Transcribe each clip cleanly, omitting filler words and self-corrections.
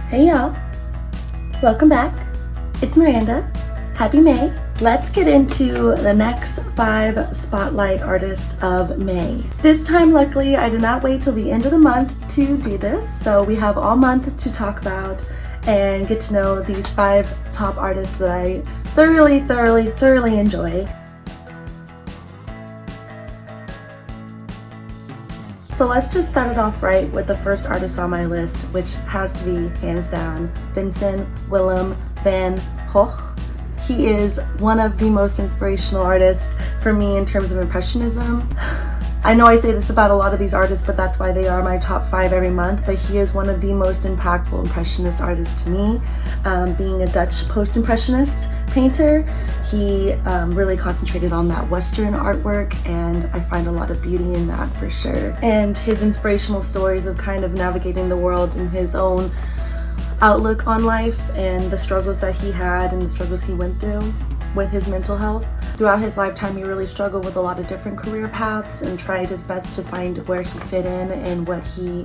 Hey y'all, welcome back. It's Miranda. Happy May. Let's get into the next 5 spotlight artists of May. This time, luckily, I did not wait till the end of the month to do this, so we have all month to talk about and get to know these 5 top artists that I thoroughly enjoy. So let's just start it off right with the first artist on my list, which has to be, hands down, Vincent Willem van Gogh. He is one of the most inspirational artists for me in terms of Impressionism. I know I say this about a lot of these artists, but that's why they are my top 5 every month, but he is one of the most impactful Impressionist artists to me. Being a Dutch post-Impressionist painter, he really concentrated on that Western artwork, and I find a lot of beauty in that for sure. And his inspirational stories of kind of navigating the world in his own outlook on life and the struggles that he had and the struggles he went through with his mental health. Throughout his lifetime, he really struggled with a lot of different career paths and tried his best to find where he fit in and what he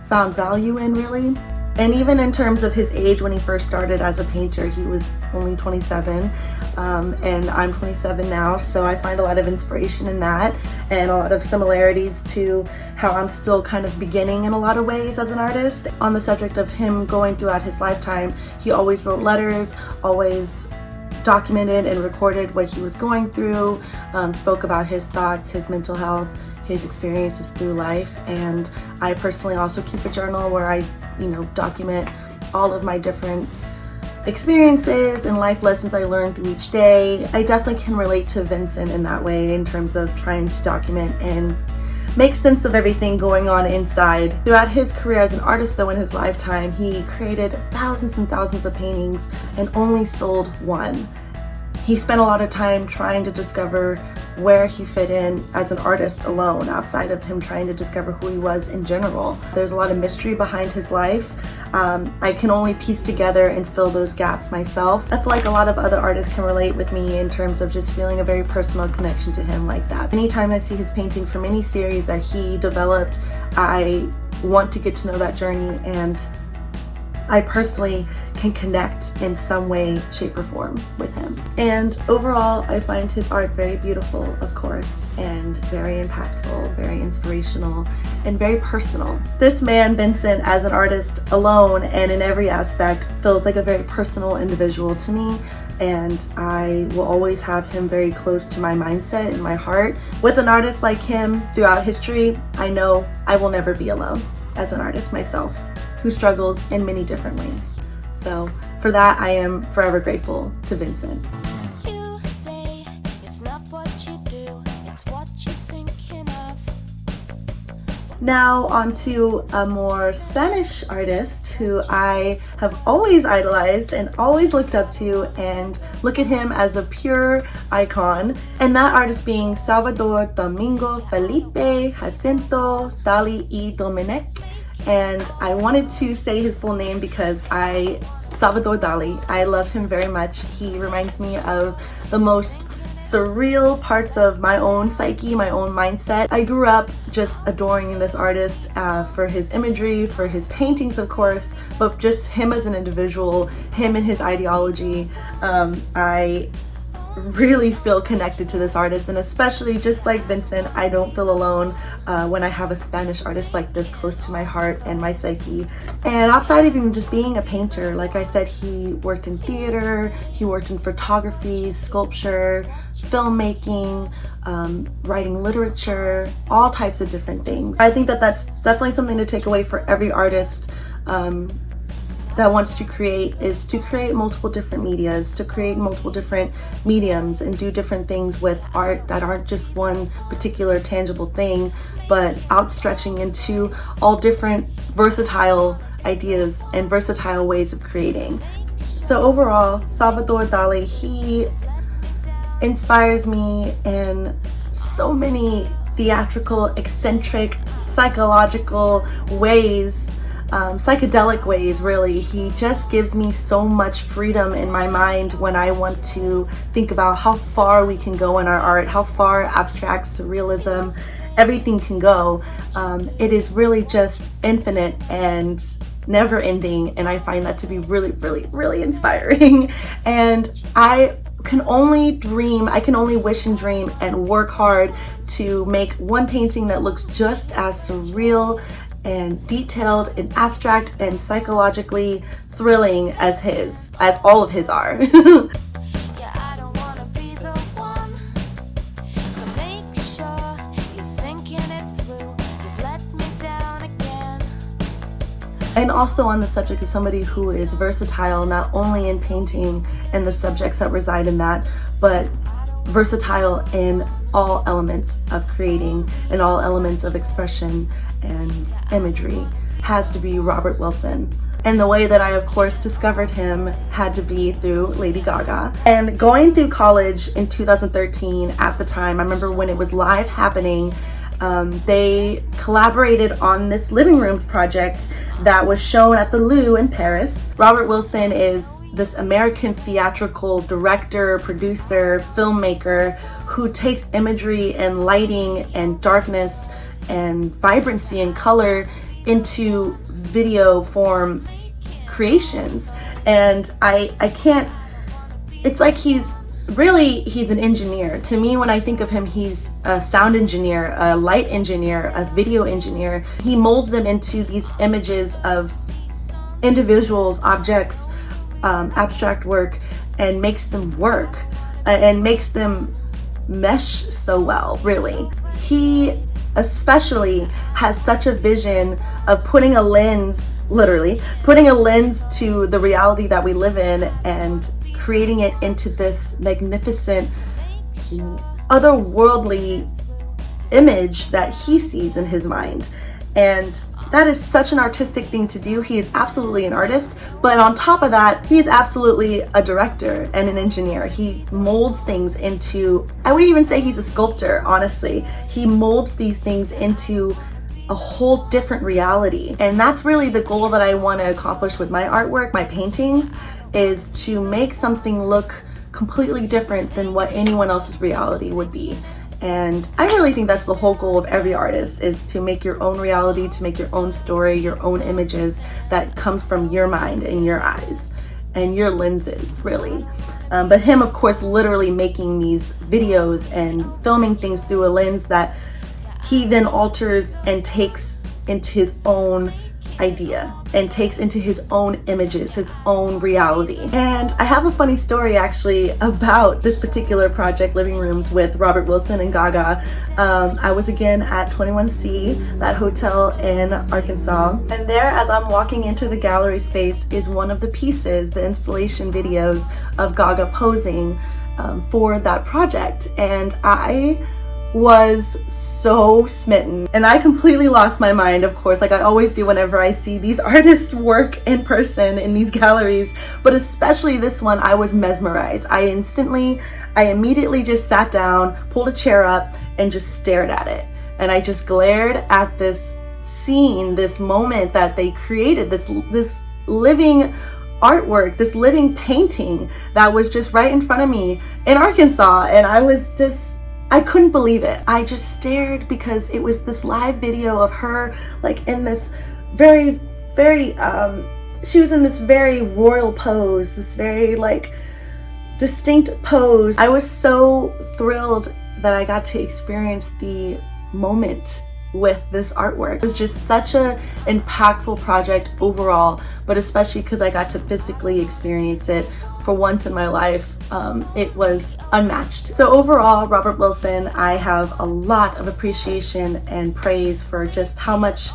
found value in, really. And even in terms of his age, when he first started as a painter, he was only 27, and I'm 27 now, so I find a lot of inspiration in that and a lot of similarities to how I'm still kind of beginning in a lot of ways as an artist. On the subject of him going throughout his lifetime, he always wrote letters, always documented and recorded what he was going through, spoke about his thoughts, his mental health, his experiences through life. And I personally also keep a journal where I, document all of my different experiences and life lessons I learned through each day. I definitely can relate to Vincent in that way in terms of trying to document and make sense of everything going on inside. Throughout his career as an artist, though, in his lifetime, he created thousands and thousands of paintings and only sold one. He spent a lot of time trying to discover where he fit in as an artist alone, outside of him trying to discover who he was in general. There's a lot of mystery behind his life. I can only piece together and fill those gaps myself. I feel like a lot of other artists can relate with me in terms of just feeling a very personal connection to him like that. Anytime I see his paintings from any series that he developed, I want to get to know that journey, and I personally can connect in some way, shape, or form with him. And overall, I find his art very beautiful, of course, and very impactful, very inspirational, and very personal. This man, Vincent, as an artist alone and in every aspect, feels like a very personal individual to me, and I will always have him very close to my mindset and my heart. With an artist like him throughout history, I know I will never be alone as an artist myself, who struggles in many different ways. So for that, I am forever grateful to Vincent. You say it's not what you do, it's what you're thinking of. Now on to a more Spanish artist who I have always idolized and always looked up to, and look at him as a pure icon, and that artist being Salvador Domingo Felipe Jacinto Dali y Domènech. And I wanted to say his full name because Salvador Dali, I love him very much. He reminds me of the most surreal parts of my own psyche, my own mindset. I grew up just adoring this artist for his imagery, for his paintings, of course, but just him as an individual, him and his ideology. I really feel connected to this artist, and especially just like Vincent, I don't feel alone when I have a Spanish artist like this close to my heart and my psyche. And outside of even just being a painter, like I said, he worked in theater, he worked in photography, sculpture, filmmaking, writing literature, all types of different things. I think that that's definitely something to take away for every artist that wants to create, is to create multiple different medias, to create multiple different mediums and do different things with art that aren't just one particular tangible thing, but outstretching into all different versatile ideas and versatile ways of creating. So overall, Salvador Dali, he inspires me in so many theatrical, eccentric, psychological ways, psychedelic ways, really. He just gives me so much freedom in my mind when I want to think about how far we can go in our art, how far abstract surrealism, everything can go. It is really just infinite, and never ending, and I find that to be really, really, really inspiring. And I can only dream, I can only wish and dream and work hard to make one painting that looks just as surreal and detailed and abstract and psychologically thrilling as all of his are. Yeah, I don't wanna be the one. So make sure you're thinking it through. You've let me down again. And also on the subject of somebody who is versatile, not only in painting and the subjects that reside in that, but versatile in all elements of creating and all elements of expression and imagery, has to be Robert Wilson. And the way that I, of course, discovered him had to be through Lady Gaga. And going through college in 2013, at the time, I remember when it was live happening, they collaborated on this living rooms project that was shown at the Louvre in Paris. Robert Wilson is this American theatrical director, producer, filmmaker who takes imagery and lighting and darkness and vibrancy and color into video form creations. And I can't, it's like he's an engineer. To me, when I think of him, he's a sound engineer, a light engineer, a video engineer. He molds them into these images of individuals, objects, abstract work, and makes them work and makes them mesh so well, really. He especially has such a vision of putting a lens, literally, putting a lens to the reality that we live in and creating it into this magnificent, otherworldly image that he sees in his mind. And that is such an artistic thing to do. He is absolutely an artist, but on top of that, he is absolutely a director and an engineer. He molds things into, I would even say he's a sculptor, honestly. He molds these things into a whole different reality. And that's really the goal that I want to accomplish with my artwork, my paintings, is to make something look completely different than what anyone else's reality would be. And I really think that's the whole goal of every artist, is to make your own reality, to make your own story, your own images that comes from your mind and your eyes and your lenses, really. But him, of course, literally making these videos and filming things through a lens that he then alters and takes into his own idea and takes into his own images, his own reality. And I have a funny story actually about this particular project, Living Rooms, with Robert Wilson and Gaga. I was again at 21C, that hotel in Arkansas, and there, as I'm walking into the gallery space, is one of the pieces, the installation videos of Gaga posing for that project. And I was so smitten, and I completely lost my mind, of course, like I always do whenever I see these artists work in person in these galleries, but especially this one. I was mesmerized. I immediately just sat down, pulled a chair up, and just stared at it. And I just glared at this scene, this moment that they created, this living artwork, this living painting that was just right in front of me in Arkansas. And I couldn't believe it. I just stared because it was this live video of her like in this very, very, she was in this very royal pose, this very like distinct pose. I was so thrilled that I got to experience the moment with this artwork. It was just such an impactful project overall, but especially because I got to physically experience it for once in my life. It was unmatched. So overall, Robert Wilson, I have a lot of appreciation and praise for just how much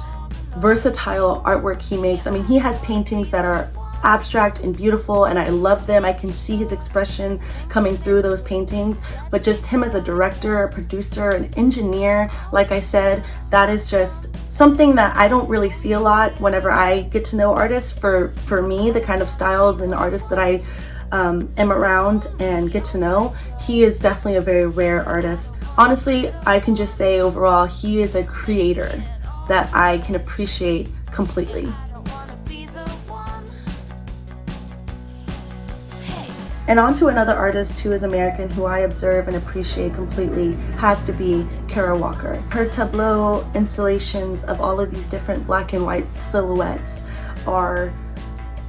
versatile artwork he makes. I mean, he has paintings that are abstract and beautiful, and I love them. I can see his expression coming through those paintings, but just him as a director, a producer, an engineer, like I said, that is just something that I don't really see a lot whenever I get to know artists. For me, the kind of styles and artists that I am around and get to know, he is definitely a very rare artist. Honestly, I can just say overall, he is a creator that I can appreciate completely. And on to another artist who is American, who I observe and appreciate completely, has to be Kara Walker. Her tableau installations of all of these different black and white silhouettes are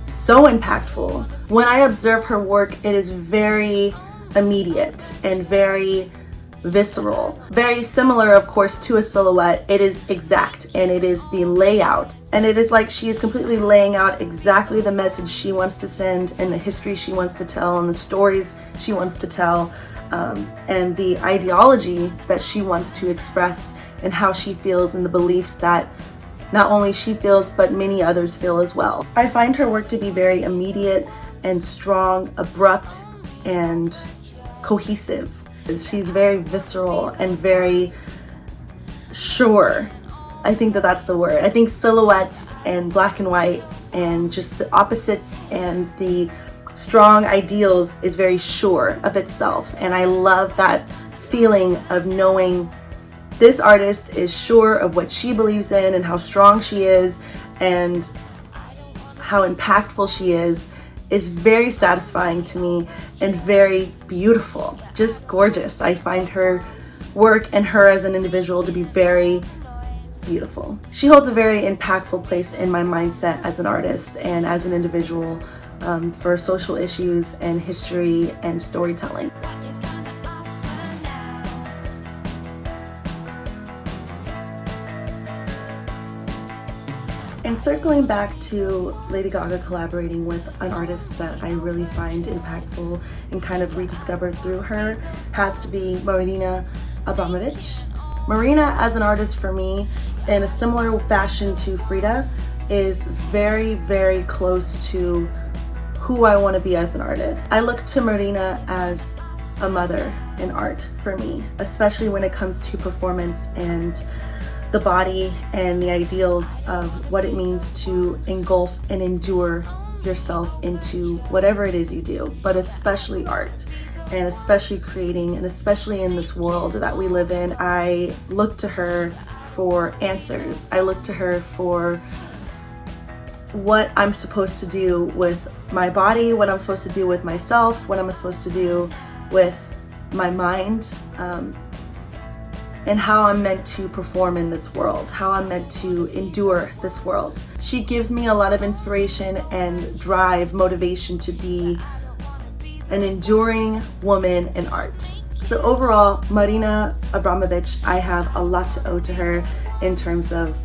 so impactful. When I observe her work, it is very immediate and very visceral. Very similar, of course, to a silhouette. It is exact, and it is the layout. And it is like she is completely laying out exactly the message she wants to send, and the history she wants to tell, and the stories she wants to tell, and the ideology that she wants to express, and how she feels, and the beliefs that not only she feels, but many others feel as well. I find her work to be very immediate and strong, abrupt, and cohesive. She's very visceral and very sure. I think that that's the word. I think silhouettes and black and white and just the opposites and the strong ideals is very sure of itself. And I love that feeling of knowing this artist is sure of what she believes in and how strong she is and how impactful she is very satisfying to me and very beautiful, just gorgeous. I find her work and her as an individual to be very beautiful. She holds a very impactful place in my mindset as an artist and as an individual for social issues and history and storytelling. And circling back to Lady Gaga collaborating with an artist that I really find impactful and kind of rediscovered through her has to be Marina Abramović. Marina as an artist for me, in a similar fashion to Frida, is very, very close to who I want to be as an artist. I look to Marina as a mother in art for me, especially when it comes to performance and the body and the ideals of what it means to engulf and endure yourself into whatever it is you do, but especially art, and especially creating, and especially in this world that we live in. I look to her for answers. I look to her for what I'm supposed to do with my body, what I'm supposed to do with myself, what I'm supposed to do with my mind, and how I'm meant to perform in this world, how I'm meant to endure this world. She gives me a lot of inspiration and drive, motivation to be an enduring woman in art. So overall, Marina Abramović, I have a lot to owe to her in terms of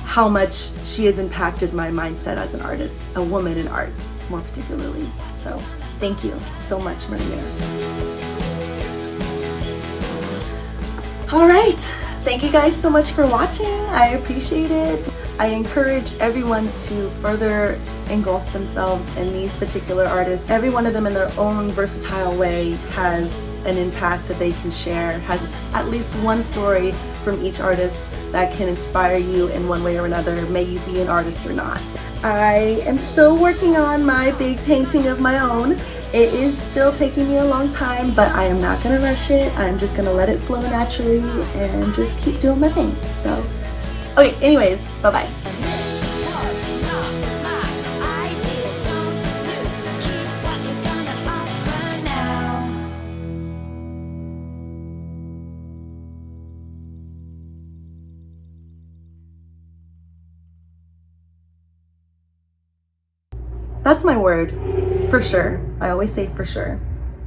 how much she has impacted my mindset as an artist, a woman in art, more particularly. So thank you so much, Marina. All right, thank you guys so much for watching. I appreciate it. I encourage everyone to further engulf themselves in these particular artists. Every one of them in their own versatile way has an impact that they can share, has at least one story from each artist that can inspire you in one way or another, may you be an artist or not. I am still working on my big painting of my own. It is still taking me a long time, but I am not gonna rush it. I'm just gonna let it flow naturally and just keep doing my thing. So, okay, anyways, bye-bye. That's my word, for sure. I always say for sure.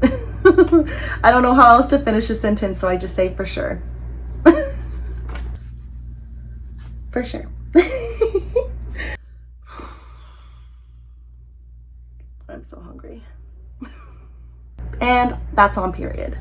I don't know how else to finish a sentence, so I just say for sure. For sure. I'm so hungry. And that's on period.